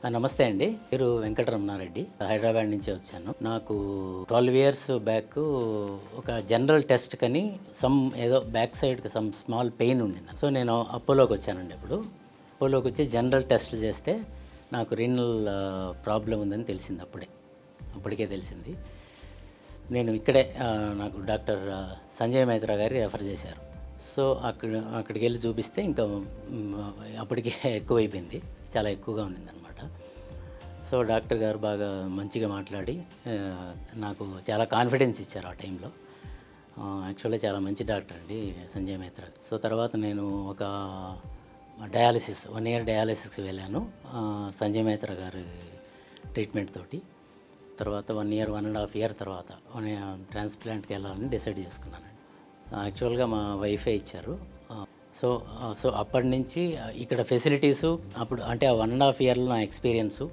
నమస్తే అండి. పేరు వెంకటరమణారెడ్డి. హైదరాబాద్ నుంచి వచ్చాను. నాకు 12 ఇయర్స్ బ్యాక్ ఒక జనరల్ టెస్ట్ కని ఏదో బ్యాక్ సైడ్‌కి స్మాల్ పెయిన్ ఉండింది. సో, నేను అపోలోకి వచ్చానండి అప్పుడు. అపోలోకి వచ్చి జనరల్ టెస్టులు చేస్తే నాకు రీనల్ ప్రాబ్లం ఉందని తెలిసింది అప్పటికే తెలిసింది. నేను ఇక్కడే నాకు డాక్టర్ సంజయ్ మైత్రా గారు రెఫర్ చేశారు. సో, అక్కడికి వెళ్ళి చూపిస్తే ఇంకా అప్పటికే ఎక్కువైపోయింది. చాలా ఎక్కువగా ఉండిందనమాట. సో, డాక్టర్ గారు బాగా మంచిగా మాట్లాడి నాకు చాలా కాన్ఫిడెన్స్ ఇచ్చారు ఆ టైంలో. యాక్చువల్గా చాలా మంచి డాక్టర్ అండి సంజయ్ మైత్రా. సో, తర్వాత నేను ఒక 1 ఇయర్ డయాలసిస్కి వెళ్ళాను సంజయ్ మైత్రా గారి ట్రీట్మెంట్ తోటి. తర్వాత 1 ఇయర్ 1.5 ఇయర్ తర్వాత ట్రాన్స్ప్లాంట్కి వెళ్ళాలని డిసైడ్ చేసుకున్నానండి. యాక్చువల్గా మా వైఫే ఇచ్చారు. సో అప్పటి నుంచి ఇక్కడ ఫెసిలిటీసు అప్పుడు అంటే ఆ 1.5 ఇయర్లో నా ఎక్స్పీరియన్సు,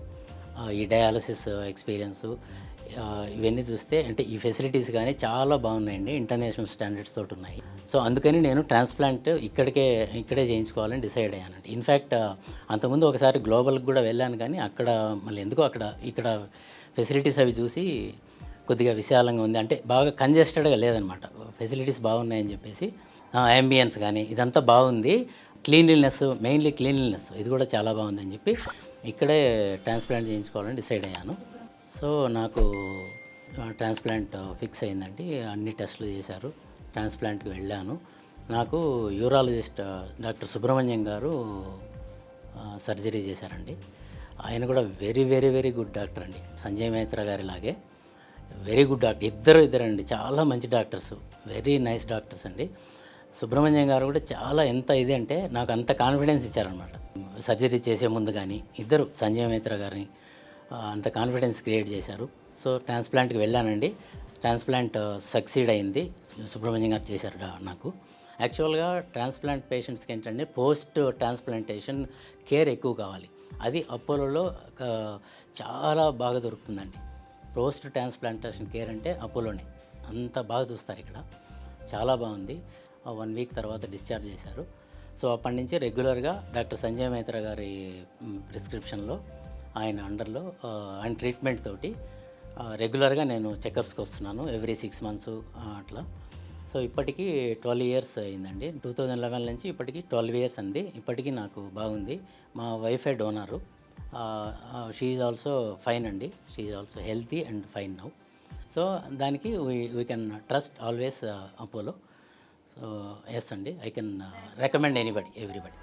ఈ డయాలసిస్ ఎక్స్పీరియన్సు, ఇవన్నీ చూస్తే అంటే ఈ ఫెసిలిటీస్ కానీ చాలా బాగున్నాయండి. ఇంటర్నేషనల్ స్టాండర్డ్స్ తోటి ఉన్నాయి. సో అందుకని నేను ట్రాన్స్ప్లాంట్ ఇక్కడే చేయించుకోవాలని డిసైడ్ అయ్యానండి. ఇన్ఫ్యాక్ట్ అంతకుముందు ఒకసారి గ్లోబల్కి కూడా వెళ్ళాను, కానీ అక్కడ మళ్ళీ ఎందుకో ఇక్కడ ఫెసిలిటీస్ అవి చూసి కొద్దిగా విశాలంగా ఉంది, అంటే బాగా కంజెస్టెడ్గా లేదనమాట. ఫెసిలిటీస్ బాగున్నాయని చెప్పేసి, అంబియన్స్ కానీ ఇదంతా బాగుంది, మెయిన్లీ క్లీన్లీనెస్ ఇది కూడా చాలా బాగుందని చెప్పి ఇక్కడే ట్రాన్స్ప్లాంట్ చేయించుకోవాలని డిసైడ్ అయ్యాను. సో నాకు ట్రాన్స్ప్లాంట్ ఫిక్స్ అయిందండి. అన్ని టెస్టులు చేశారు. ట్రాన్స్ప్లాంట్కి వెళ్ళాను. నాకు యూరాలజిస్ట్ డాక్టర్ సుబ్రహ్మణ్యం గారు సర్జరీ చేశారండి. ఆయన కూడా very very very good doctor అండి. సంజయ్ మైత్రా గారి లాగే వెరీ గుడ్ డాక్టర్. ఇద్దరండి చాలా మంచి డాక్టర్స్, వెరీ నైస్ డాక్టర్స్ అండి. సుబ్రహ్మణ్యం గారు కూడా చాలా ఇది అంటే నాకు అంత కాన్ఫిడెన్స్ ఇచ్చారనమాట. సర్జరీ చేసే ముందు కానీ ఇద్దరు సంజయ్ మైత్రా గారిని అంత కాన్ఫిడెన్స్ క్రియేట్ చేశారు. సో ట్రాన్స్ప్లాంట్కి వెళ్ళానండి. ట్రాన్స్ప్లాంట్ సక్సీడ్ అయింది. సుబ్రహ్మణ్యం గారు చేశారు నాకు. యాక్చువల్గా ట్రాన్స్ప్లాంట్ పేషెంట్స్కి ఏంటంటే పోస్ట్ ట్రాన్స్ప్లాంటేషన్ కేర్ ఎక్కువ కావాలి. అది అపోలోలో చాలా బాగా దొరుకుతుందండి. పోస్ట్ ట్రాన్స్ప్లాంటేషన్ కేర్ అంటే అపోలోనే అంత బాగా చూస్తారు. ఇక్కడ చాలా బాగుంది. 1 వీక్ తర్వాత డిశ్చార్జ్ చేశారు. సో అప్పటి నుంచి రెగ్యులర్గా డాక్టర్ సంజయ్ మైత్రా గారి ప్రిస్క్రిప్షన్లో, ఆయన అండర్లో, ఆయన ట్రీట్మెంట్ తోటి రెగ్యులర్గా నేను చెకప్స్కి వస్తున్నాను ఎవ్రీ 6 months అట్లా. సో ఇప్పటికీ 12 ఇయర్స్ అయిందండి. 2011 నుంచి ఇప్పటికీ 12 ఇయర్స్ అండి. ఇప్పటికీ నాకు బాగుంది. మా వైఫే donor. She is also fine అండి. She is also healthy and fine now. So దానికి we can trust always Apollo. So yes అండి, ఐ కెన్ రికమెండ్ ఎవ్రీబడి.